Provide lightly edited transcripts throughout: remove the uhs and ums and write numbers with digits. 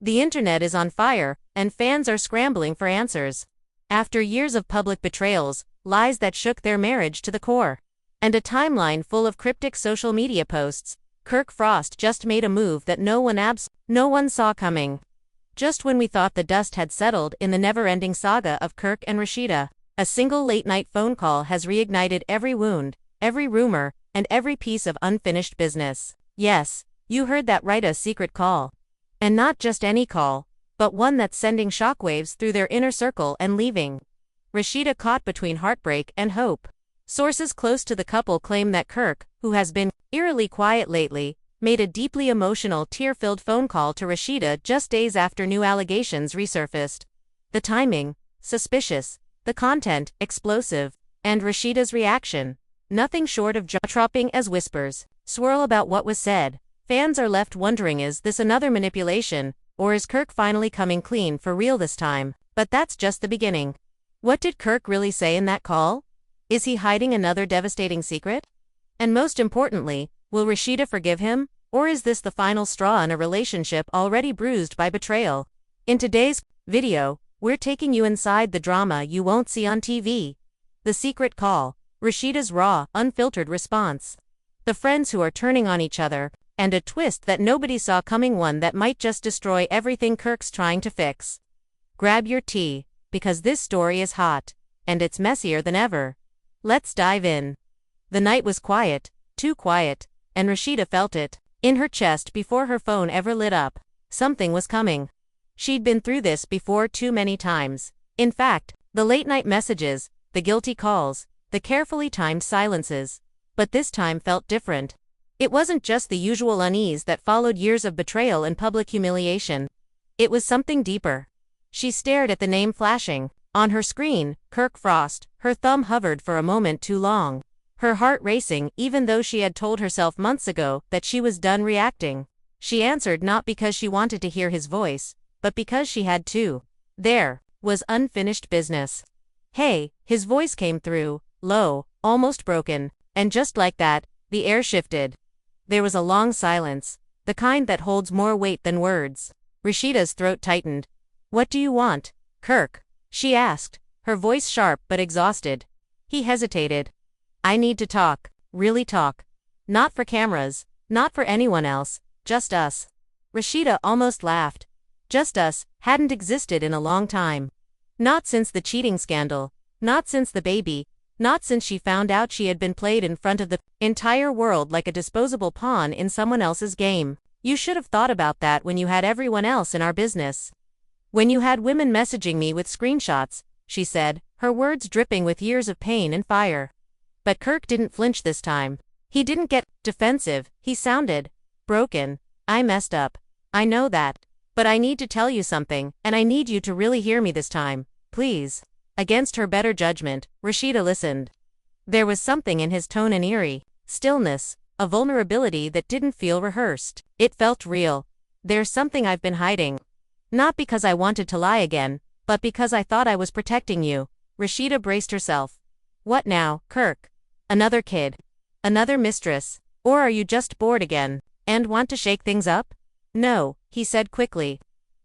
The internet is on fire, and fans are scrambling for answers. After years of public betrayals, lies that shook their marriage to the core, and a timeline full of cryptic social media posts, Kirk Frost just made a move that no one saw coming. Just when we thought the dust had settled in the never-ending saga of Kirk and Rasheeda, a single late-night phone call has reignited every wound, every rumor, and every piece of unfinished business. Yes, you heard that right, a secret call. And not just any call, but one that's sending shockwaves through their inner circle and leaving Rasheeda caught between heartbreak and hope. Sources close to the couple claim that Kirk, who has been eerily quiet lately, made a deeply emotional, tear-filled phone call to Rasheeda just days after new allegations resurfaced. The timing, suspicious, the content, explosive, and Rasheeda's reaction, nothing short of jaw-dropping as whispers swirl about what was said. Fans are left wondering, is this another manipulation, or is Kirk finally coming clean for real this time? But that's just the beginning. What did Kirk really say in that call? Is he hiding another devastating secret? And most importantly, will Rasheeda forgive him, or is this the final straw in a relationship already bruised by betrayal? In today's video, we're taking you inside the drama you won't see on TV. The secret call, Rasheeda's raw, unfiltered response, the friends who are turning on each other, and a twist that nobody saw coming, one that might just destroy everything Kirk's trying to fix. Grab your tea, because this story is hot, and it's messier than ever. Let's dive in. The night was quiet, too quiet, and Rasheeda felt it in her chest before her phone ever lit up. Something was coming. She'd been through this before too many times. In fact, the late-night messages, the guilty calls, the carefully timed silences. But this time felt different. It wasn't just the usual unease that followed years of betrayal and public humiliation. It was something deeper. She stared at the name flashing on her screen, Kirk Frost. Her thumb hovered for a moment too long. Her heart racing, even though she had told herself months ago that she was done reacting. She answered not because she wanted to hear his voice, but because she had to. There was unfinished business. Hey, his voice came through, low, almost broken, and just like that, the air shifted. There was a long silence, the kind that holds more weight than words. Rasheeda's throat tightened. "What do you want, Kirk?" she asked, her voice sharp but exhausted. He hesitated. "I need to talk, really talk. Not for cameras, not for anyone else, just us." Rasheeda almost laughed. Just us hadn't existed in a long time. Not since the cheating scandal, not since the baby, not since she found out she had been played in front of the entire world like a disposable pawn in someone else's game. "You should have thought about that when you had everyone else in our business. When you had women messaging me with screenshots," she said, her words dripping with years of pain and fire. But Kirk didn't flinch this time. He didn't get defensive, he sounded broken. "I messed up. I know that. But I need to tell you something, and I need you to really hear me this time, please." Against her better judgment, Rasheeda listened. There was something in his tone, an eerie stillness, a vulnerability that didn't feel rehearsed. It felt real. "There's something I've been hiding. Not because I wanted to lie again, but because I thought I was protecting you." Rasheeda braced herself. "What now, Kirk? Another kid? Another mistress? Or are you just bored again, and want to shake things up?" "No," he said quickly.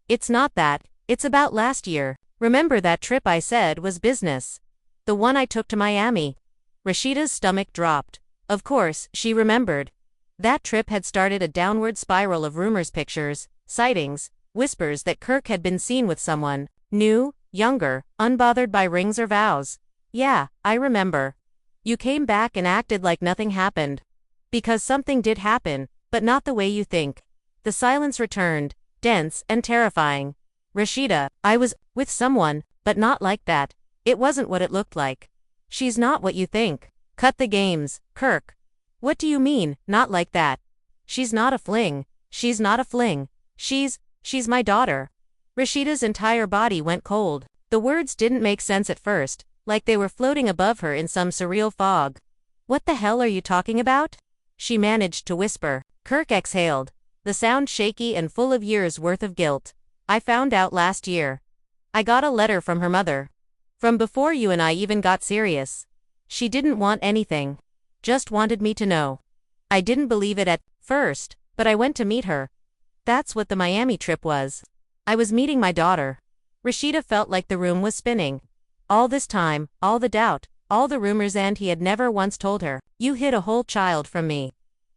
"It's not that, it's about last year. Remember that trip I said was business? The one I took to Miami?" Rasheeda's stomach dropped. Of course, she remembered. That trip had started a downward spiral of rumors, pictures, sightings, whispers that Kirk had been seen with someone new, younger, unbothered by rings or vows. "Yeah, I remember. You came back and acted like nothing happened. Because something did happen, but not the way you think." The silence returned, dense and terrifying. "Rasheeda, I was with someone, but not like that. It wasn't what it looked like." "She's not what you think. Cut the games, Kirk." "What do you mean, not like that?" "She's not a fling. She's not a fling. She's my daughter." Rasheeda's entire body went cold. The words didn't make sense at first, like they were floating above her in some surreal fog. "What the hell are you talking about?" she managed to whisper. Kirk exhaled, the sound shaky and full of years' worth of guilt. "I found out last year. I got a letter from her mother. From before you and I even got serious. She didn't want anything. Just wanted me to know. I didn't believe it at first, but I went to meet her. That's what the Miami trip was." I was meeting my daughter. Rasheeda felt like the room was spinning. All this time, all the doubt, all the rumors, and he had never once told her, "You hid a whole child from me."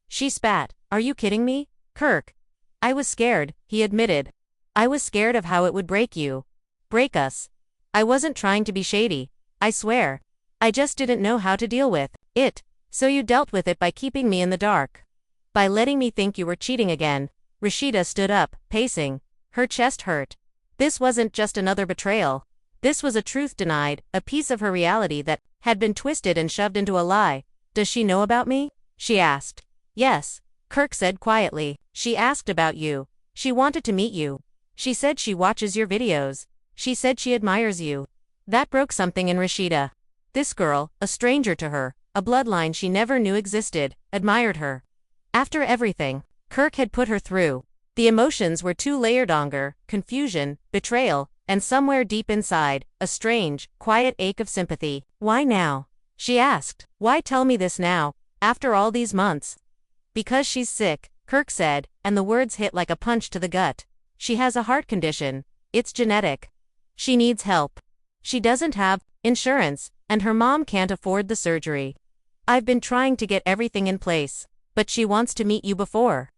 She spat. "Are you kidding me, Kirk?" "I was scared," he admitted. "I was scared of how it would break you. Break us. I wasn't trying to be shady, I swear. I just didn't know how to deal with it. So you dealt with it by keeping me in the dark. By letting me think you were cheating again." Rasheeda stood up, pacing. Her chest hurt. This wasn't just another betrayal. This was a truth denied, a piece of her reality that had been twisted and shoved into a lie. "Does she know about me?" she asked. "Yes," Kirk said quietly. "She asked about you. She wanted to meet you. She said she watches your videos. She said she admires you." That broke something in Rasheeda. This girl, a stranger to her, a bloodline she never knew existed, admired her. After everything Kirk had put her through, the emotions were too layered: anger, confusion, betrayal, and somewhere deep inside, a strange, quiet ache of sympathy. "Why now?" she asked. "Why tell me this now, after all these months?" "Because she's sick," Kirk said, and the words hit like a punch to the gut. "She has a heart condition. It's genetic. She needs help. She doesn't have insurance, and her mom can't afford the surgery. I've been trying to get everything in place, but she wants to meet you before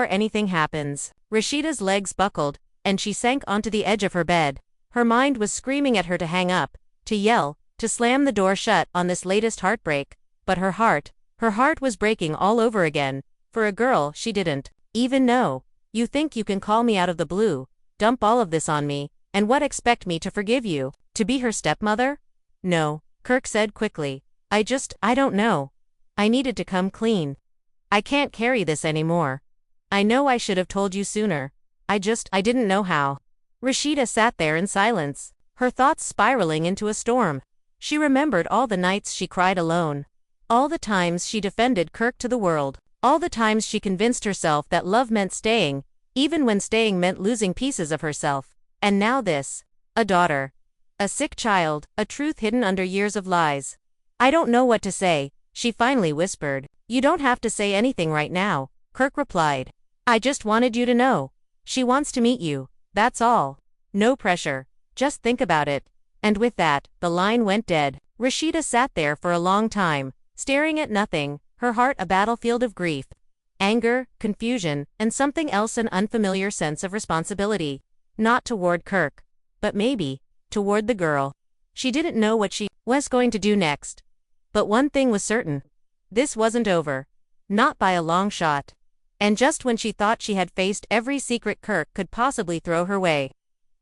anything happens." Rasheeda's legs buckled, and she sank onto the edge of her bed. Her mind was screaming at her to hang up, to yell, to slam the door shut on this latest heartbreak, but her heart was breaking all over again, for a girl she didn't even know. "You think you can call me out of the blue, dump all of this on me, and expect me to forgive you, to be her stepmother?" "No," Kirk said quickly. I don't know. I needed to come clean. I can't carry this anymore. I know I should have told you sooner. I didn't know how." Rasheeda sat there in silence, her thoughts spiraling into a storm. She remembered all the nights she cried alone. All the times she defended Kirk to the world. All the times she convinced herself that love meant staying, even when staying meant losing pieces of herself. And now this. A daughter. A sick child, a truth hidden under years of lies. "I don't know what to say," she finally whispered. "You don't have to say anything right now," Kirk replied. "I just wanted you to know. She wants to meet you, that's all. No pressure. Just think about it." And with that, the line went dead. Rasheeda sat there for a long time, staring at nothing, her heart a battlefield of grief, anger, confusion, and something else, an unfamiliar sense of responsibility. Not toward Kirk, but maybe toward the girl. She didn't know what she was going to do next. But one thing was certain. This wasn't over. Not by a long shot. And just when she thought she had faced every secret Kirk could possibly throw her way,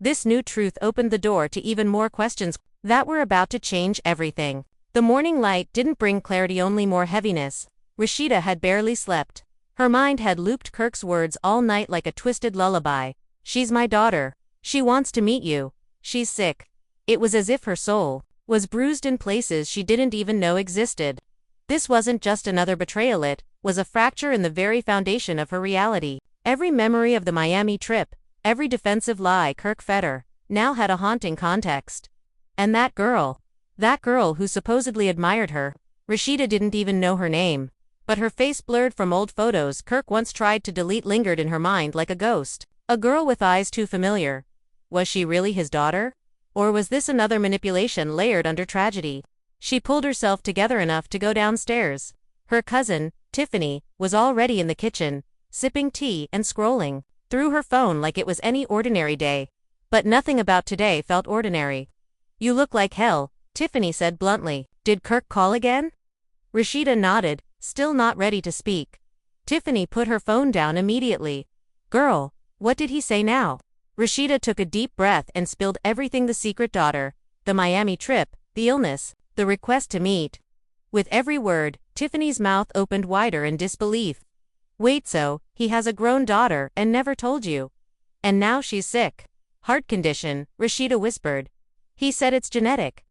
this new truth opened the door to even more questions that were about to change everything. The morning light didn't bring clarity, only more heaviness. Rasheeda had barely slept. Her mind had looped Kirk's words all night like a twisted lullaby. "She's my daughter. She wants to meet you. She's sick." It was as if her soul was bruised in places she didn't even know existed. This wasn't just another betrayal, it was a fracture in the very foundation of her reality. Every memory of the Miami trip, every defensive lie Kirk fed her, now had a haunting context. And that girl who supposedly admired her, Rasheeda didn't even know her name. But her face, blurred from old photos Kirk once tried to delete, lingered in her mind like a ghost. A girl with eyes too familiar. Was she really his daughter? Or was this another manipulation layered under tragedy? She pulled herself together enough to go downstairs. Her cousin, Tiffany, was already in the kitchen, sipping tea and scrolling through her phone like it was any ordinary day. But nothing about today felt ordinary. "You look like hell," Tiffany said bluntly. "Did Kirk call again?" Rasheeda nodded, still not ready to speak. Tiffany put her phone down immediately. "Girl, what did he say now?" Rasheeda took a deep breath and spilled everything: the secret daughter, the Miami trip, the illness, the request to meet. With every word, Tiffany's mouth opened wider in disbelief. "Wait, so he has a grown daughter and never told you? And now she's sick. Heart condition," Rasheeda whispered. "He said it's genetic."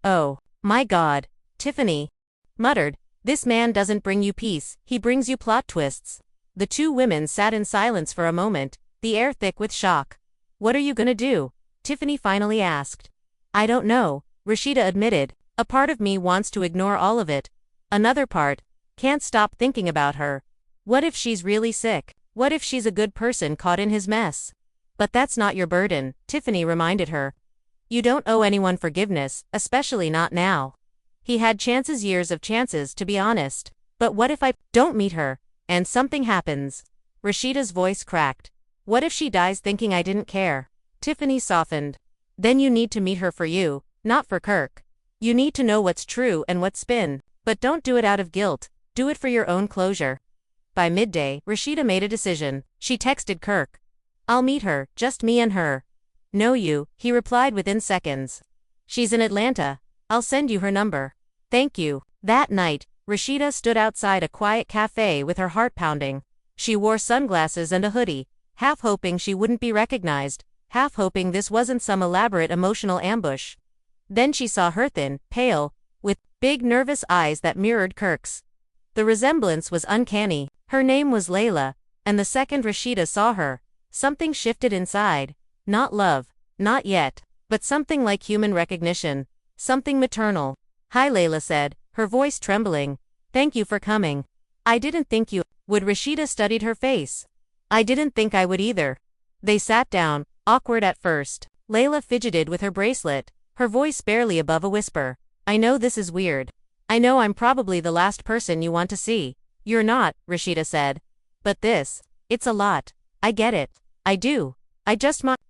"Oh, my God," Tiffany muttered. "This man doesn't bring you peace, he brings you plot twists." The two women sat in silence for a moment, the air thick with shock. "What are you gonna do?" Tiffany finally asked. "I don't know," Rasheeda admitted. "A part of me wants to ignore all of it. Another part can't stop thinking about her. What if she's really sick? What if she's a good person caught in his mess? But that's not your burden, Tiffany reminded her. You don't owe anyone forgiveness, especially not now. He had chances, years of chances, to be honest. But what if I don't meet her, and something happens? Rasheeda's voice cracked. What if she dies thinking I didn't care? Tiffany softened. Then you need to meet her for you, not for Kirk. You need to know what's true and what's spin. But don't do it out of guilt, do it for your own closure. By midday, Rasheeda made a decision. She texted Kirk. I'll meet her, just me and her. No you, he replied within seconds. She's in Atlanta. I'll send you her number. Thank you. That night, Rasheeda stood outside a quiet cafe with her heart pounding. She wore sunglasses and a hoodie, half hoping she wouldn't be recognized, half hoping this wasn't some elaborate emotional ambush. Then she saw her thin, pale, with big nervous eyes that mirrored Kirk's. The resemblance was uncanny. Her name was Layla, and the second Rasheeda saw her, something shifted inside. Not love, not yet, but something like human recognition, something maternal. Hi, Layla said, her voice trembling. Thank you for coming. I didn't think you would. Rasheeda studied her face. I didn't think I would either. They sat down, awkward at first. Layla fidgeted with her bracelet, her voice barely above a whisper. I know this is weird. I know I'm probably the last person you want to see. You're not, Rasheeda said. But it's a lot. I get it. I do.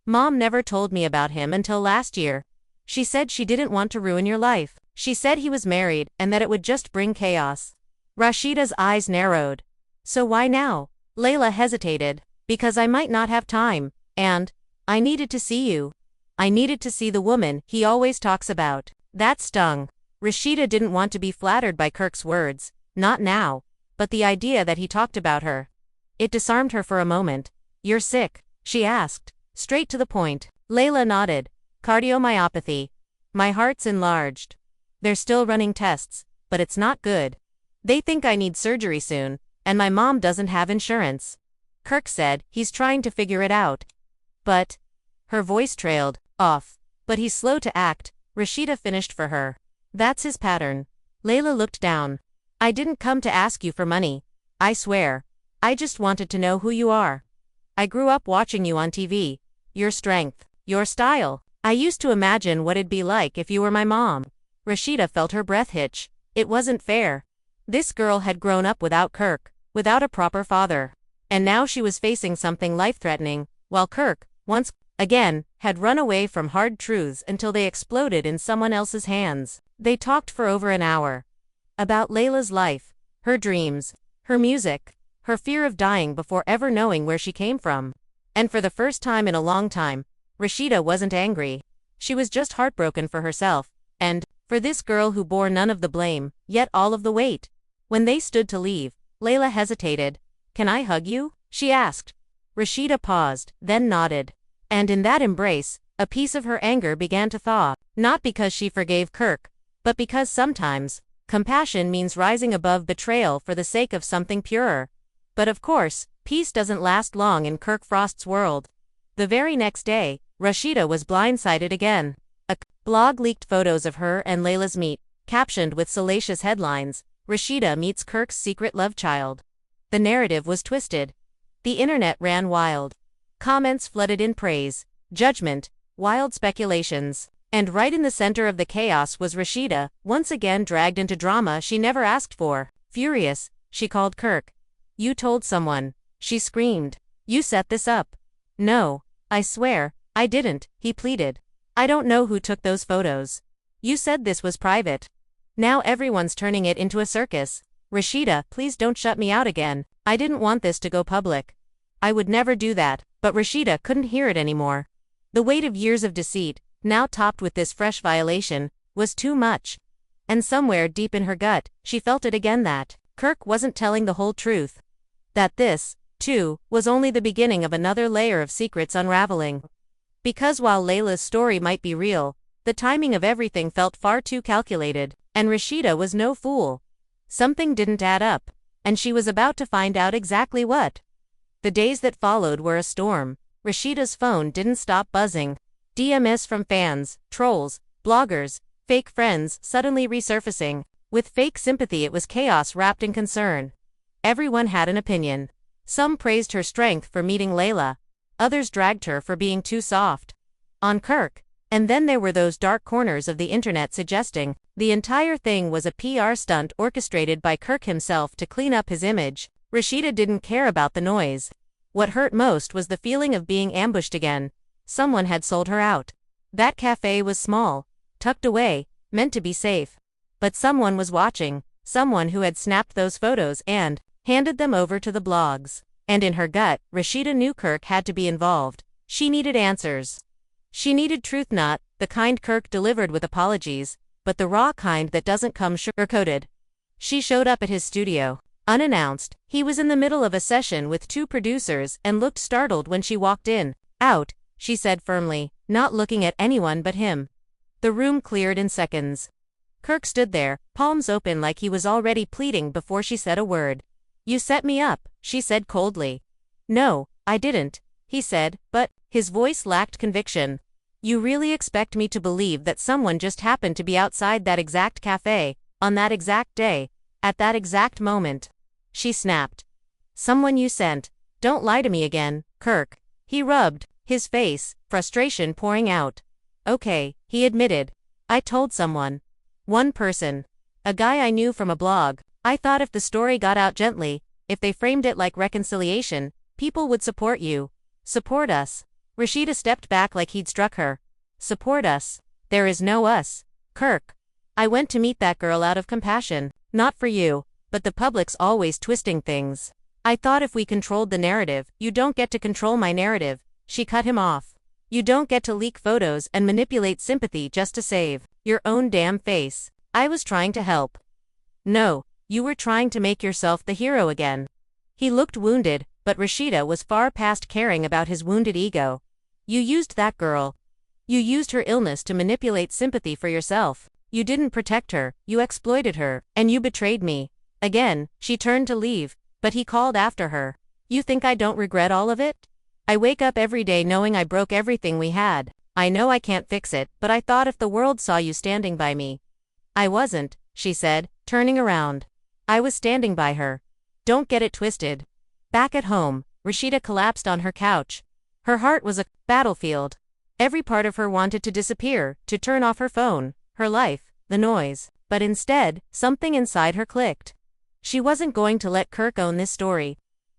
Mom never told me about him until last year. She said she didn't want to ruin your life. She said he was married and that it would just bring chaos. Rasheeda's eyes narrowed. So why now? Layla hesitated. Because I might not have time, and I needed to see you. I needed to see the woman he always talks about. That stung. Rasheeda didn't want to be flattered by Kirk's words, not now, but the idea that he talked about her. It disarmed her for a moment. You're sick? She asked, straight to the point. Layla nodded. Cardiomyopathy. My heart's enlarged. They're still running tests, but it's not good. They think I need surgery soon, and my mom doesn't have insurance. Kirk said he's trying to figure it out. But her voice trailed off. But he's slow to act, Rasheeda finished for her. That's his pattern. Layla looked down. I didn't come to ask you for money. I swear. I just wanted to know who you are. I grew up watching you on TV. Your strength. Your style. I used to imagine what it'd be like if you were my mom. Rasheeda felt her breath hitch. It wasn't fair. This girl had grown up without Kirk, without a proper father. And now she was facing something life-threatening, while Kirk, once again, had run away from hard truths until they exploded in someone else's hands. They talked for over an hour. About Layla's life, her dreams, her music, her fear of dying before ever knowing where she came from. And for the first time in a long time, Rasheeda wasn't angry. She was just heartbroken for herself, and for this girl who bore none of the blame, yet all of the weight. When they stood to leave, Layla hesitated. Can I hug you? She asked. Rasheeda paused, then nodded. And in that embrace, a piece of her anger began to thaw, not because she forgave Kirk, but because sometimes, compassion means rising above betrayal for the sake of something purer. But of course, peace doesn't last long in Kirk Frost's world. The very next day, Rasheeda was blindsided again. A blog leaked photos of her and Layla's meet, captioned with salacious headlines, Rasheeda meets Kirk's secret love child. The narrative was twisted. The internet ran wild. Comments flooded in praise, judgment, wild speculations. And right in the center of the chaos was Rasheeda, once again dragged into drama she never asked for. Furious, she called Kirk. You told someone, she screamed. You set this up. No, I swear, I didn't, he pleaded. I don't know who took those photos. You said this was private. Now everyone's turning it into a circus. Rasheeda, please don't shut me out again. I didn't want this to go public. I would never do that, but Rasheeda couldn't hear it anymore. The weight of years of deceit, now topped with this fresh violation, was too much. And somewhere deep in her gut, she felt it again that Kirk wasn't telling the whole truth. That this, too, was only the beginning of another layer of secrets unraveling. Because while Layla's story might be real, the timing of everything felt far too calculated, and Rasheeda was no fool. Something didn't add up, and she was about to find out exactly what. The days that followed were a storm. Rasheeda's phone didn't stop buzzing. DMs from fans, trolls, bloggers, fake friends suddenly resurfacing. With fake sympathy, it was chaos wrapped in concern. Everyone had an opinion. Some praised her strength for meeting Layla. Others dragged her for being too soft on Kirk. And then there were those dark corners of the internet suggesting the entire thing was a PR stunt orchestrated by Kirk himself to clean up his image. Rasheeda didn't care about the noise. What hurt most was the feeling of being ambushed again. Someone had sold her out. That cafe was small, tucked away, meant to be safe. But someone was watching, someone who had snapped those photos and handed them over to the blogs. And in her gut, Rasheeda knew Kirk had to be involved. She needed answers. She needed truth, not the kind Kirk delivered with apologies, but the raw kind that doesn't come sugar-coated. She showed up at his studio, unannounced. He was in the middle of a session with 2 producers and looked startled when she walked in. "Out," she said firmly, not looking at anyone but him. The room cleared in seconds. Kirk stood there, palms open like he was already pleading before she said a word. "You set me up," she said coldly. "No, I didn't," he said, but his voice lacked conviction. "You really expect me to believe that someone just happened to be outside that exact cafe, on that exact day, at that exact moment?" She snapped. "Someone you sent. Don't lie to me again, Kirk." He rubbed his face, frustration pouring out. "Okay," he admitted. "I told someone. One person. A guy I knew from a blog. I thought if the story got out gently, if they framed it like reconciliation, people would support you. Support us." Rasheeda stepped back like he'd struck her. "Support us? There is no us, Kirk. I went to meet that girl out of compassion. Not for you, but the public's always twisting things. I thought if we controlled the narrative." "You don't get to control my narrative," she cut him off. "You don't get to leak photos and manipulate sympathy just to save your own damn face. I was trying to help." "No, you were trying to make yourself the hero again." He looked wounded, but Rasheeda was far past caring about his wounded ego. "You used that girl. You used her illness to manipulate sympathy for yourself. You didn't protect her, you exploited her, and you betrayed me." Again, she turned to leave, but he called after her. "You think I don't regret all of it? I wake up every day knowing I broke everything we had. I know I can't fix it, but I thought if the world saw you standing by me." "I wasn't," she said, turning around. "I was standing by her. Don't get it twisted." Back at home, Rasheeda collapsed on her couch. Her heart was a battlefield. Every part of her wanted to disappear, to turn off her phone, her life, the noise. But instead, something inside her clicked. She wasn't going to let Kirk own this story.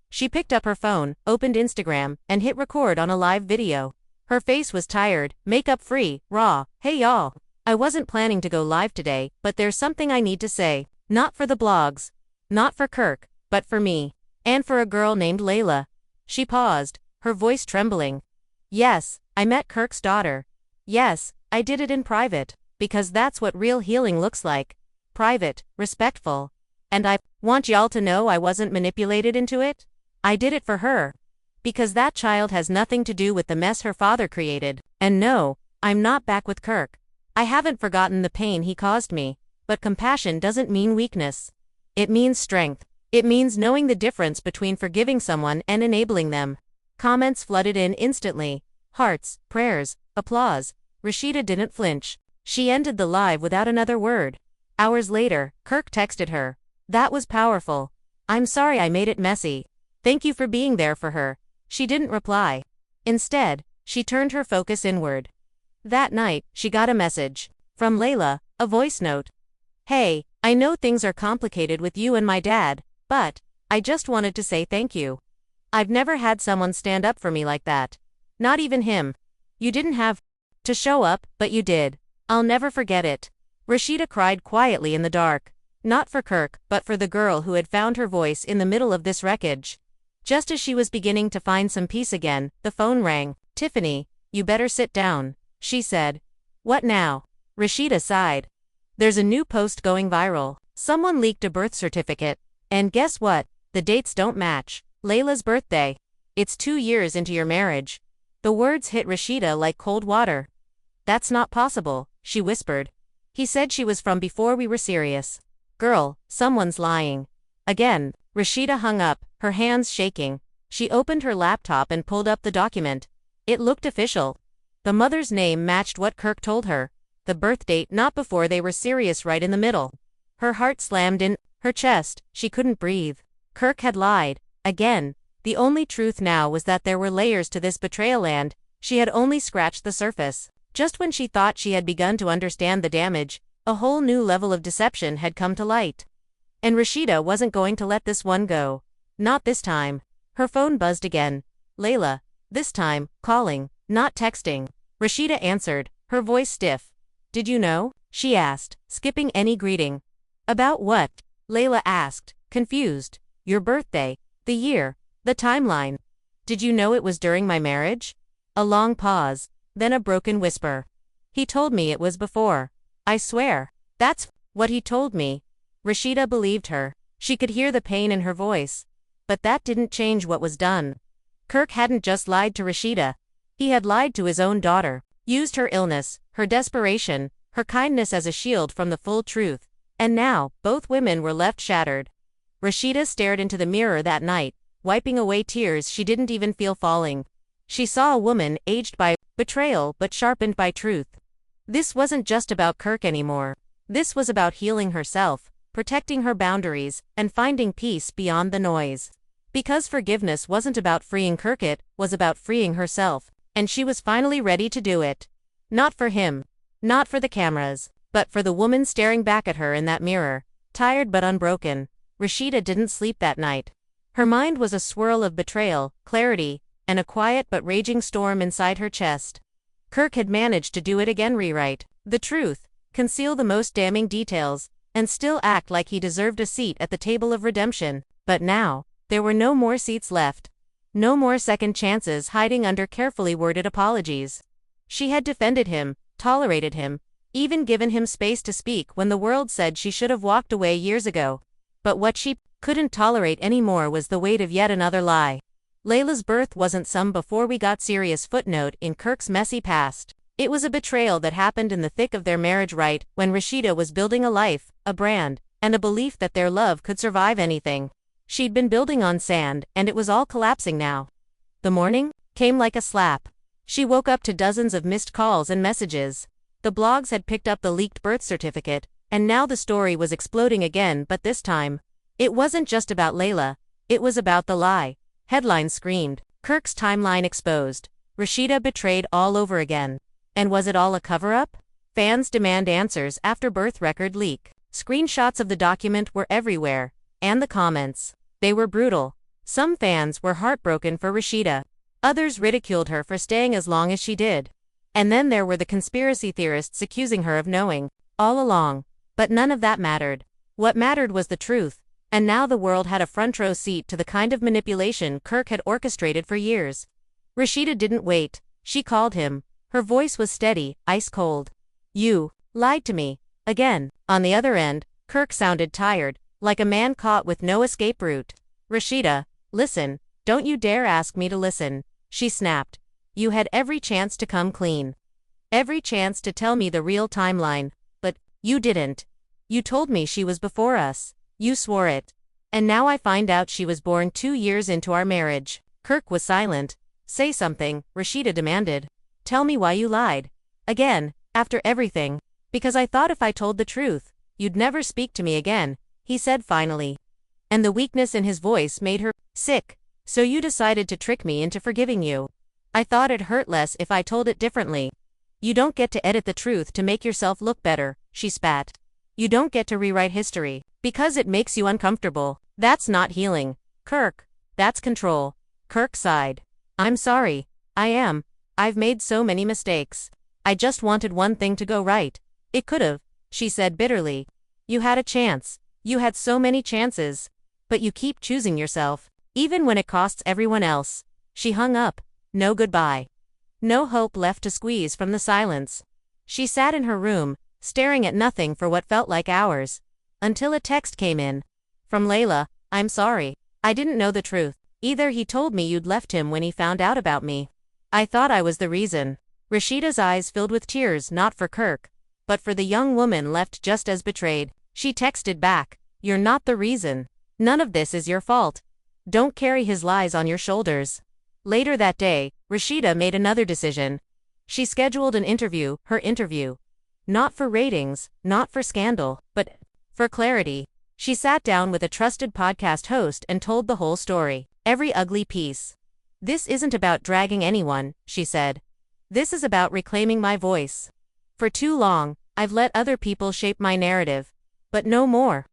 She picked up her phone, opened Instagram, and hit record on a live video. Her face was tired, makeup-free, raw. "Hey y'all. I wasn't planning to go live today, but there's something I need to say. Not for the blogs. Not for Kirk, but for me. And for a girl named Layla." She paused, her voice trembling. "Yes, I met Kirk's daughter. Yes, I did it in private, because that's what real healing looks like. Private, respectful. And I want y'all to know I wasn't manipulated into it. I did it for her. Because that child has nothing to do with the mess her father created. And no, I'm not back with Kirk. I haven't forgotten the pain he caused me. But compassion doesn't mean weakness. It means strength. It means knowing the difference between forgiving someone and enabling them." Comments flooded in instantly. Hearts, prayers, applause. Rasheeda didn't flinch. She ended the live without another word. Hours later, Kirk texted her. "That was powerful. I'm sorry I made it messy. Thank you for being there for her." She didn't reply. Instead, she turned her focus inward. That night, she got a message. From Layla, a voice note. "Hey, I know things are complicated with you and my dad, but I just wanted to say thank you. I've never had someone stand up for me like that. Not even him. You didn't have to show up, but you did. I'll never forget it." Rasheeda cried quietly in the dark. Not for Kirk, but for the girl who had found her voice in the middle of this wreckage. Just as she was beginning to find some peace again, the phone rang. "Tiffany, you better sit down," she said. "What now?" Rasheeda sighed. "There's a new post going viral. Someone leaked a birth certificate. And guess what? The dates don't match. Layla's birthday. It's 2 years into your marriage." The words hit Rasheeda like cold water. "That's not possible," she whispered. "He said she was from before we were serious." "Girl, someone's lying." Again, Rasheeda hung up, her hands shaking. She opened her laptop and pulled up the document. It looked official. The mother's name matched what Kirk told her. The birth date not before they were serious right in the middle. Her heart slammed in her chest, she couldn't breathe. Kirk had lied. Again. The only truth now was that there were layers to this betrayal and she had only scratched the surface. Just when she thought she had begun to understand the damage, a whole new level of deception had come to light. And Rasheeda wasn't going to let this one go. Not this time. Her phone buzzed again. Layla. This time, calling, not texting. Rasheeda answered, her voice stiff. Did you know? She asked, skipping any greeting. About what? Layla asked, confused. Your birthday, the year, the timeline. Did you know it was during my marriage? A long pause, then a broken whisper. He told me it was before. I swear. That's what he told me. Rasheeda believed her. She could hear the pain in her voice. But that didn't change what was done. Kirk hadn't just lied to Rasheeda. He had lied to his own daughter, used her illness, her desperation, her kindness as a shield from the full truth. And now, both women were left shattered. Rasheeda stared into the mirror that night, wiping away tears she didn't even feel falling. She saw a woman aged by betrayal but sharpened by truth. This wasn't just about Kirk anymore. This was about healing herself, protecting her boundaries, and finding peace beyond the noise. Because forgiveness wasn't about freeing Kirk, it was about freeing herself, and she was finally ready to do it. Not for him, not for the cameras, but for the woman staring back at her in that mirror, tired but unbroken. Rasheeda didn't sleep that night. Her mind was a swirl of betrayal, clarity, and a quiet but raging storm inside her chest. Kirk had managed to do it again: rewrite the truth, conceal the most damning details, and still act like he deserved a seat at the table of redemption. But now, there were no more seats left. No more second chances hiding under carefully worded apologies. She had defended him, tolerated him, even given him space to speak when the world said she should have walked away years ago. But what she couldn't tolerate anymore was the weight of yet another lie. Layla's birth wasn't some before we got serious footnote in Kirk's messy past. It was a betrayal that happened in the thick of their marriage, right when Rasheeda was building a life, a brand, and a belief that their love could survive anything. She'd been building on sand, and it was all collapsing now. The morning came like a slap. She woke up to dozens of missed calls and messages. The blogs had picked up the leaked birth certificate, and now the story was exploding again, but this time, it wasn't just about Layla, it was about the lie. Headlines screamed, Kirk's timeline exposed. Rasheeda betrayed all over again. And was it all a cover-up? Fans demand answers after birth record leak. Screenshots of the document were everywhere. And the comments. They were brutal. Some fans were heartbroken for Rasheeda. Others ridiculed her for staying as long as she did. And then there were the conspiracy theorists accusing her of knowing all along. But none of that mattered. What mattered was the truth. And now the world had a front row seat to the kind of manipulation Kirk had orchestrated for years. Rasheeda didn't wait. She called him. Her voice was steady, ice cold. You lied to me. Again. On the other end, Kirk sounded tired, like a man caught with no escape route. Rasheeda, listen. Don't you dare ask me to listen, she snapped. You had every chance to come clean. Every chance to tell me the real timeline. But you didn't. You told me she was before us. You swore it. And now I find out she was born 2 years into our marriage. Kirk was silent. Say something, Rasheeda demanded. Tell me why you lied. Again, after everything. Because I thought if I told the truth, you'd never speak to me again, he said finally. And the weakness in his voice made her sick. So you decided to trick me into forgiving you. I thought it'd hurt less if I told it differently. You don't get to edit the truth to make yourself look better, she spat. You don't get to rewrite history, because it makes you uncomfortable. That's not healing, Kirk. That's control. Kirk sighed. I'm sorry. I am. I've made so many mistakes. I just wanted one thing to go right. It could've, she said bitterly. You had a chance. You had so many chances. But you keep choosing yourself, even when it costs everyone else. She hung up. No goodbye. No hope left to squeeze from the silence. She sat in her room, staring at nothing for what felt like hours. Until a text came in. From Layla, I'm sorry. I didn't know the truth. Either he told me you'd left him when he found out about me. I thought I was the reason. Rasheeda's eyes filled with tears, not for Kirk, but for the young woman left just as betrayed. She texted back, You're not the reason. None of this is your fault. Don't carry his lies on your shoulders. Later that day, Rasheeda made another decision. She scheduled an interview, her interview. Not for ratings, not for scandal, but for clarity. She sat down with a trusted podcast host and told the whole story. Every ugly piece. This isn't about dragging anyone, she said. This is about reclaiming my voice. For too long, I've let other people shape my narrative. But no more.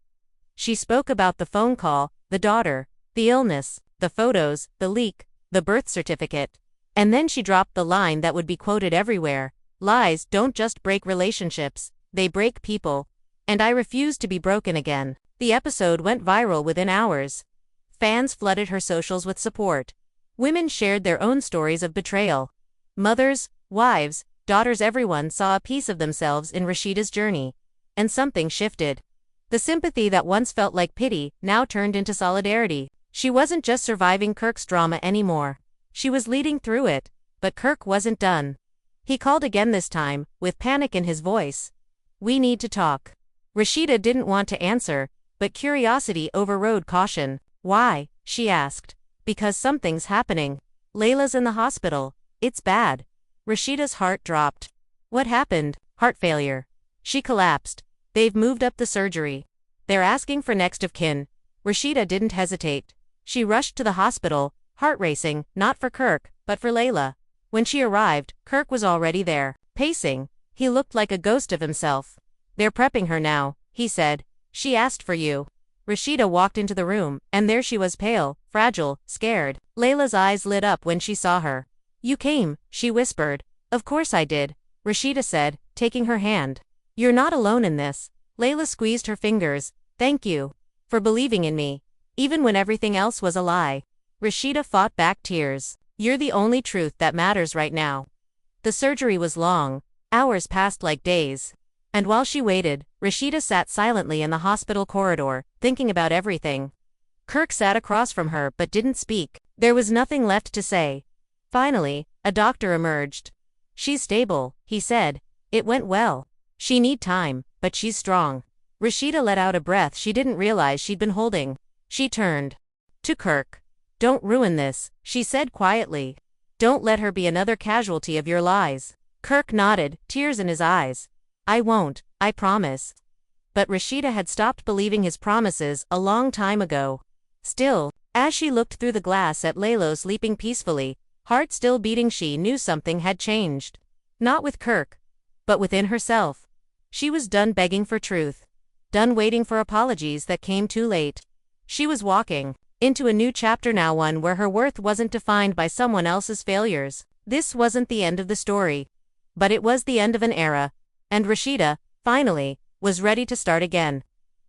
She spoke about the phone call, the daughter, the illness, the photos, the leak, the birth certificate. And then she dropped the line that would be quoted everywhere. Lies don't just break relationships, they break people. And I refuse to be broken again. The episode went viral within hours. Fans flooded her socials with support. Women shared their own stories of betrayal. Mothers, wives, daughters, everyone saw a piece of themselves in Rasheeda's journey. And something shifted. The sympathy that once felt like pity now turned into solidarity. She wasn't just surviving Kirk's drama anymore. She was leading through it, but Kirk wasn't done. He called again, this time, with panic in his voice. "We need to talk." Rasheeda didn't want to answer, but curiosity overrode caution. "Why?" she asked. "Because something's happening. Layla's in the hospital. It's bad." Rasheeda's heart dropped. "What happened?" "Heart failure. She collapsed. They've moved up the surgery. They're asking for next of kin." Rasheeda didn't hesitate. She rushed to the hospital, heart racing, not for Kirk, but for Layla. When she arrived, Kirk was already there, pacing. He looked like a ghost of himself. "They're prepping her now," he said. "She asked for you." Rasheeda walked into the room, and there she was, pale, fragile, scared. Layla's eyes lit up when she saw her. "You came," she whispered. "Of course I did," Rasheeda said, taking her hand. "You're not alone in this." Layla squeezed her fingers. "Thank you. For believing in me. Even when everything else was a lie." Rasheeda fought back tears. "You're the only truth that matters right now." The surgery was long. Hours passed like days. And while she waited, Rasheeda sat silently in the hospital corridor, thinking about everything. Kirk sat across from her but didn't speak. There was nothing left to say. Finally, a doctor emerged. "She's stable," he said. "It went well. She need time, but she's strong." Rasheeda let out a breath she didn't realize she'd been holding. She turned to Kirk. "Don't ruin this," she said quietly. "Don't let her be another casualty of your lies." Kirk nodded, tears in his eyes. "I won't, I promise." But Rasheeda had stopped believing his promises a long time ago. Still, as she looked through the glass at Layla sleeping peacefully, heart still beating, she knew something had changed. Not with Kirk, but within herself. She was done begging for truth. Done waiting for apologies that came too late. She was walking into a new chapter now, one where her worth wasn't defined by someone else's failures. This wasn't the end of the story. But it was the end of an era. And Rasheeda, finally, was ready to start again.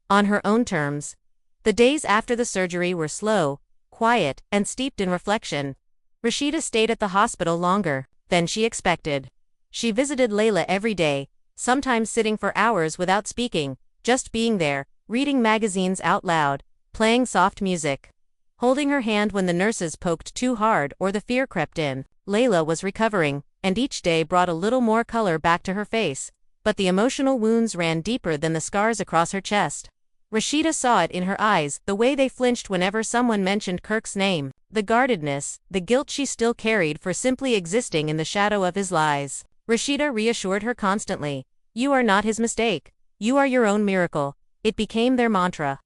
On her own terms. The days after the surgery were slow, quiet, and steeped in reflection. Rasheeda stayed at the hospital longer than she expected. She visited Layla every day, sometimes sitting for hours without speaking, just being there, reading magazines out loud, playing soft music. Holding her hand when the nurses poked too hard or the fear crept in. Layla was recovering, and each day brought a little more color back to her face, but the emotional wounds ran deeper than the scars across her chest. Rasheeda saw it in her eyes, the way they flinched whenever someone mentioned Kirk's name, the guardedness, the guilt she still carried for simply existing in the shadow of his lies. Rasheeda reassured her constantly. "You are not his mistake. You are your own miracle." It became their mantra.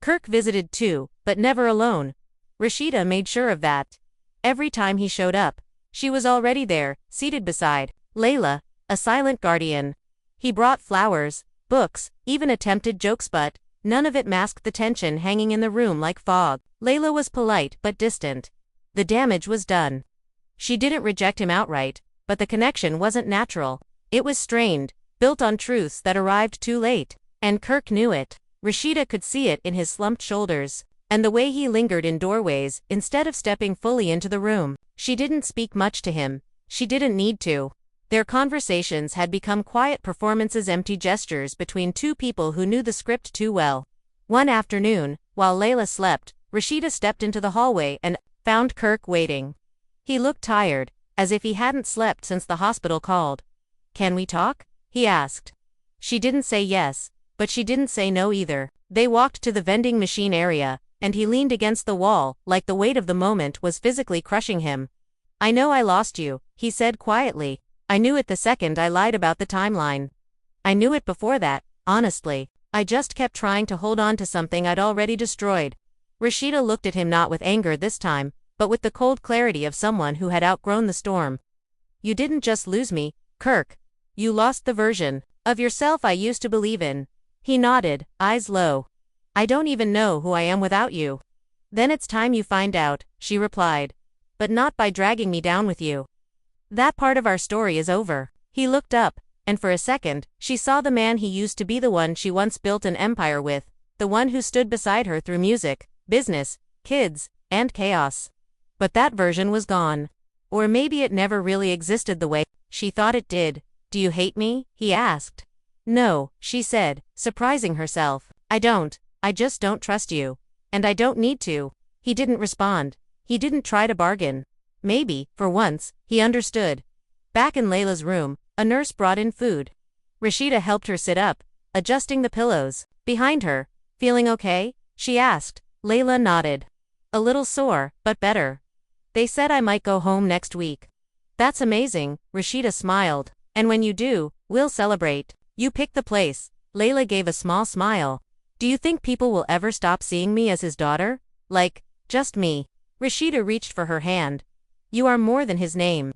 Kirk visited too, but never alone. Rasheeda made sure of that. Every time he showed up, she was already there, seated beside Layla, a silent guardian. He brought flowers, books, even attempted jokes, but none of it masked the tension hanging in the room like fog. Layla was polite but distant. The damage was done. She didn't reject him outright, but the connection wasn't natural. It was strained, built on truths that arrived too late. And Kirk knew it. Rasheeda could see it in his slumped shoulders, and the way he lingered in doorways instead of stepping fully into the room. She didn't speak much to him. She didn't need to. Their conversations had become quiet performances, empty gestures between two people who knew the script too well. One afternoon, while Layla slept, Rasheeda stepped into the hallway and found Kirk waiting. He looked tired, as if he hadn't slept since the hospital called. "Can we talk?" he asked. She didn't say yes, but she didn't say no either. They walked to the vending machine area, and he leaned against the wall, like the weight of the moment was physically crushing him. "I know I lost you," he said quietly. "I knew it the second I lied about the timeline. I knew it before that, honestly. I just kept trying to hold on to something I'd already destroyed." Rasheeda looked at him not with anger this time, but with the cold clarity of someone who had outgrown the storm. You didn't just lose me, Kirk. You lost the version of yourself I used to believe in. He nodded, eyes low. I don't even know who I am without you. Then it's time you find out, she replied. But not by dragging me down with you. That part of our story is over. He looked up, and for a second, she saw the man he used to be, the one she once built an empire with, the one who stood beside her through music, business, kids, and chaos. But that version was gone. Or maybe it never really existed the way she thought it did. Do you hate me? He asked. No, she said, surprising herself. I don't. I just don't trust you. And I don't need to. He didn't respond. He didn't try to bargain. Maybe, for once, he understood. Back in Layla's room, a nurse brought in food. Rasheeda helped her sit up, adjusting the pillows. Behind her, feeling okay? She asked. Layla nodded. A little sore, but better. They said I might go home next week. That's amazing, Rasheeda smiled. And when you do, we'll celebrate. You picked the place. Layla gave a small smile. Do you think people will ever stop seeing me as his daughter? Like, just me? Rasheeda reached for her hand. You are more than his name.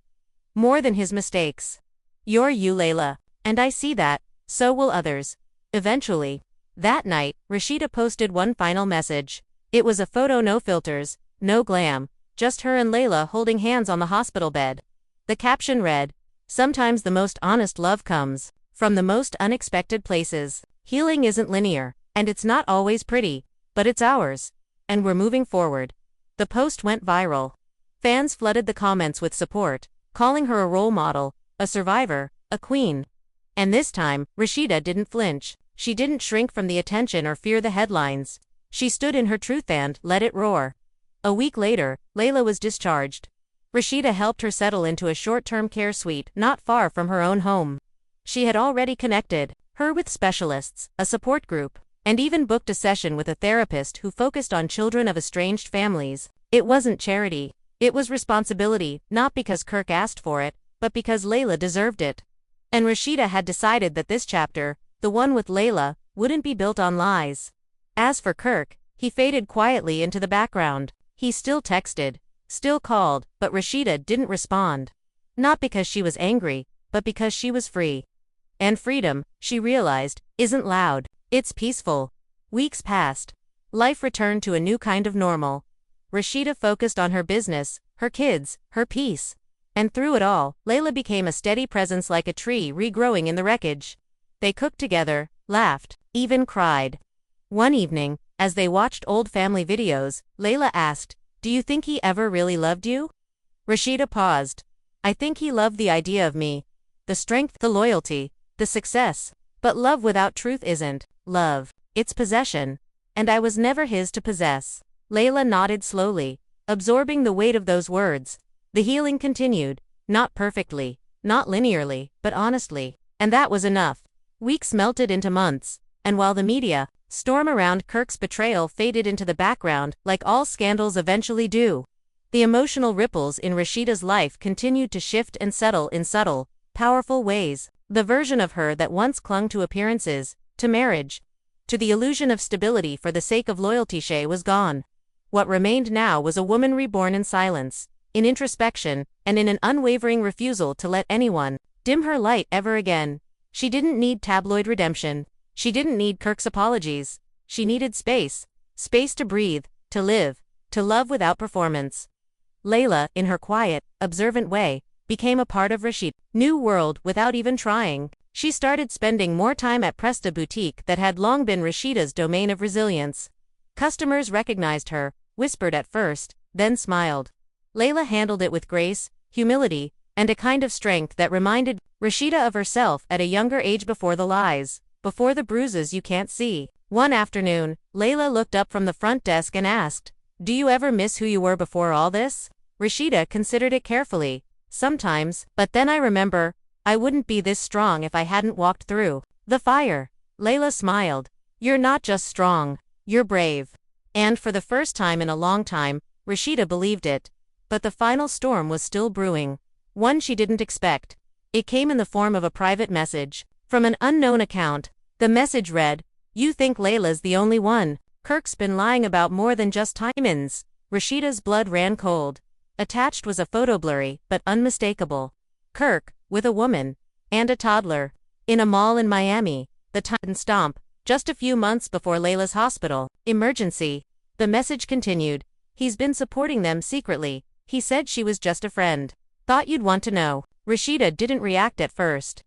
More than his mistakes. You're you, Layla. And I see that. So will others. Eventually. That night, Rasheeda posted one final message. It was a photo, no filters, no glam, just her and Layla holding hands on the hospital bed. The caption read, sometimes the most honest love comes from the most unexpected places. Healing isn't linear, and it's not always pretty, but it's ours. And we're moving forward. The post went viral. Fans flooded the comments with support, calling her a role model, a survivor, a queen. And this time, Rasheeda didn't flinch. She didn't shrink from the attention or fear the headlines. She stood in her truth and let it roar. A week later, Layla was discharged. Rasheeda helped her settle into a short-term care suite not far from her own home. She had already connected her with specialists, a support group, and even booked a session with a therapist who focused on children of estranged families. It wasn't charity. It was responsibility, not because Kirk asked for it, but because Layla deserved it. And Rasheeda had decided that this chapter, the one with Layla, wouldn't be built on lies. As for Kirk, he faded quietly into the background. He still texted, still called, but Rasheeda didn't respond. Not because she was angry, but because she was free. And freedom, she realized, isn't loud, it's peaceful. Weeks passed. Life returned to a new kind of normal. Rasheeda focused on her business, her kids, her peace. And through it all, Layla became a steady presence, like a tree regrowing in the wreckage. They cooked together, laughed, even cried. One evening, as they watched old family videos, Layla asked, do you think he ever really loved you? Rasheeda paused. I think he loved the idea of me. The strength, the loyalty, the success. But love without truth isn't love. It's possession. And I was never his to possess. Layla nodded slowly, absorbing the weight of those words. The healing continued, not perfectly, not linearly, but honestly. And that was enough. Weeks melted into months, and while the media storm around Kirk's betrayal faded into the background, like all scandals eventually do, the emotional ripples in Rasheeda's life continued to shift and settle in subtle, powerful ways. The version of her that once clung to appearances, to marriage, to the illusion of stability for the sake of loyalty was gone. What remained now was a woman reborn in silence, in introspection, and in an unwavering refusal to let anyone dim her light ever again. She didn't need tabloid redemption. She didn't need Kirk's apologies. She needed space. Space to breathe, to live, to love without performance. Layla, in her quiet, observant way, became a part of Rasheeda's new world without even trying. She started spending more time at Presta Boutique that had long been Rasheeda's domain of resilience. Customers recognized her, whispered at first, then smiled. Layla handled it with grace, humility, and a kind of strength that reminded Rasheeda of herself at a younger age, before the lies, before the bruises you can't see. One afternoon, Layla looked up from the front desk and asked, do you ever miss who you were before all this? Rasheeda considered it carefully. Sometimes, but then I remember, I wouldn't be this strong if I hadn't walked through the fire. Layla smiled. You're not just strong, you're brave. And for the first time in a long time, Rasheeda believed it. But the final storm was still brewing. One she didn't expect. It came in the form of a private message from an unknown account. The message read, you think Layla's the only one, Kirk's been lying about more than just diamonds. Rasheeda's blood ran cold. Attached was a photo, blurry but unmistakable. Kirk, with a woman and a toddler, in a mall in Miami. The time stomp, just a few months before Layla's hospital emergency. The message continued. He's been supporting them secretly. He said she was just a friend. Thought you'd want to know. Rasheeda didn't react at first.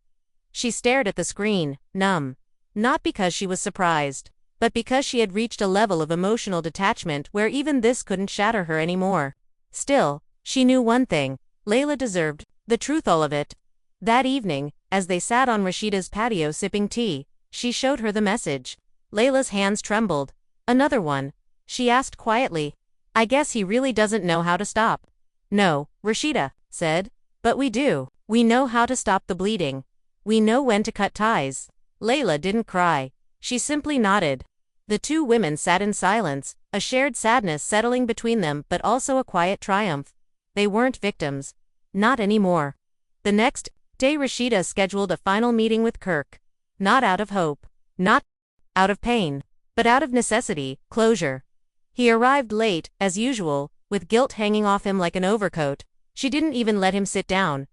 She stared at the screen, numb. Not because she was surprised, but because she had reached a level of emotional detachment where even this couldn't shatter her anymore. Still, she knew one thing. Layla deserved the truth, all of it. That evening, as they sat on Rasheeda's patio sipping tea, she showed her the message. Layla's hands trembled. Another one. She asked quietly. I guess he really doesn't know how to stop. No, Rasheeda said. But we do. We know how to stop the bleeding. We know when to cut ties. Layla didn't cry. She simply nodded. The two women sat in silence, a shared sadness settling between them but also a quiet triumph. They weren't victims. Not anymore. The next day Rasheeda scheduled a final meeting with Kirk. Not out of hope. Not out of pain. But out of necessity, closure. He arrived late, as usual, with guilt hanging off him like an overcoat. She didn't even let him sit down.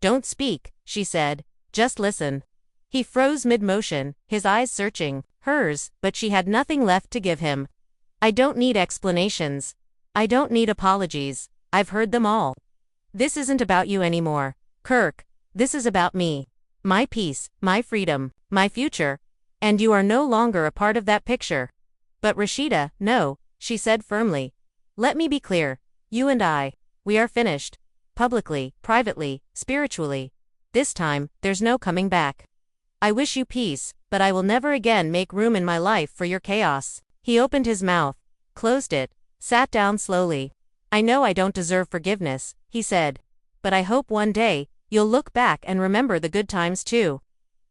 Don't speak, she said. Just listen. He froze mid-motion, his eyes searching hers, but she had nothing left to give him. I don't need explanations. I don't need apologies. I've heard them all. This isn't about you anymore, Kirk. This is about me. My peace, my freedom, my future. And you are no longer a part of that picture. But Rasheeda, no, she said firmly. Let me be clear. You and I, we are finished. Publicly, privately, spiritually. This time, there's no coming back. I wish you peace, but I will never again make room in my life for your chaos. He opened his mouth, closed it, sat down slowly. I know I don't deserve forgiveness, he said. But I hope one day, you'll look back and remember the good times too.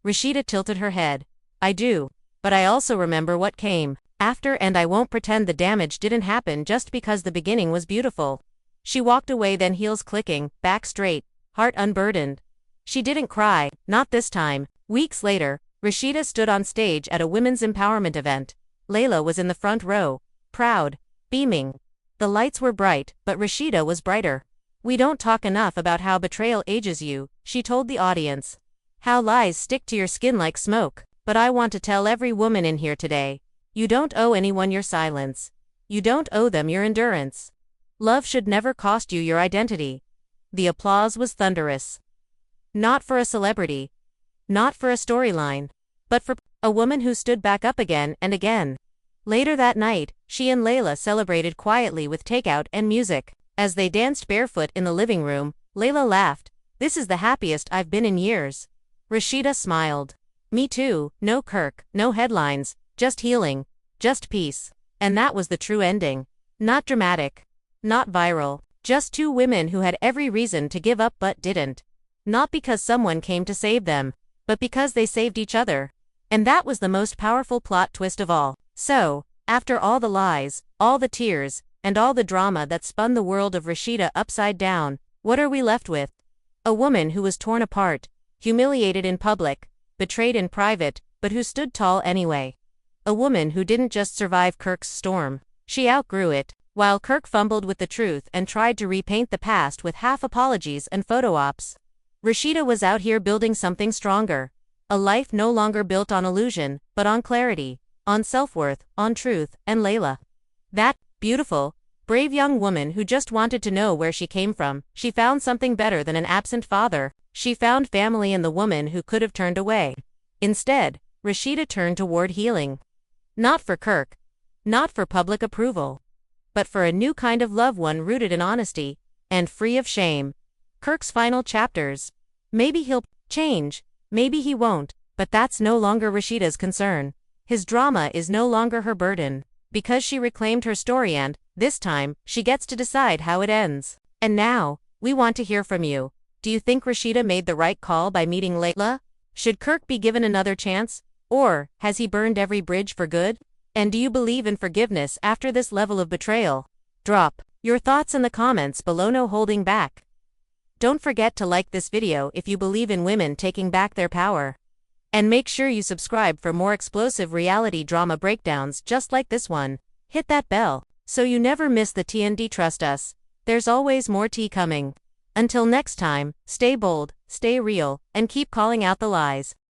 Rasheeda tilted her head. I do. But I also remember what came after, and I won't pretend the damage didn't happen just because the beginning was beautiful. She walked away, then heels clicking, back straight, heart unburdened. She didn't cry, not this time. Weeks later, Rasheeda stood on stage at a women's empowerment event. Layla was in the front row, proud, beaming. The lights were bright, but Rasheeda was brighter. We don't talk enough about how betrayal ages you, she told the audience. How lies stick to your skin like smoke. But I want to tell every woman in here today. You don't owe anyone your silence. You don't owe them your endurance. Love should never cost you your identity. The applause was thunderous. Not for a celebrity. Not for a storyline. But for a woman who stood back up again and again. Later that night, she and Layla celebrated quietly with takeout and music. As they danced barefoot in the living room, Layla laughed. This is the happiest I've been in years. Rasheeda smiled. Me too. No Kirk, no headlines, just healing, just peace. And that was the true ending. Not dramatic. Not viral. Just two women who had every reason to give up but didn't. Not because someone came to save them, but because they saved each other. And that was the most powerful plot twist of all. So, after all the lies, all the tears, and all the drama that spun the world of Rasheeda upside down, what are we left with? A woman who was torn apart, humiliated in public, betrayed in private, but who stood tall anyway. A woman who didn't just survive Kirk's storm. She outgrew it. While Kirk fumbled with the truth and tried to repaint the past with half apologies and photo ops, Rasheeda was out here building something stronger. A life no longer built on illusion, but on clarity, on self-worth, on truth, and Layla. That beautiful, brave young woman who just wanted to know where she came from. She found something better than an absent father. She found family in the woman who could have turned away. Instead, Rasheeda turned toward healing. Not for Kirk. Not for public approval. But for a new kind of love, one rooted in honesty, and free of shame. Kirk's final chapters. Maybe he'll change, maybe he won't, but that's no longer Rasheeda's concern. His drama is no longer her burden, because she reclaimed her story and, this time, she gets to decide how it ends. And now, we want to hear from you. Do you think Rasheeda made the right call by meeting Layla? Should Kirk be given another chance? Or, has he burned every bridge for good? And do you believe in forgiveness after this level of betrayal? Drop your thoughts in the comments below, no holding back. Don't forget to like this video if you believe in women taking back their power. And make sure you subscribe for more explosive reality drama breakdowns just like this one. Hit that bell so you never miss the tea, and trust us, there's always more tea coming. Until next time, stay bold, stay real, and keep calling out the lies.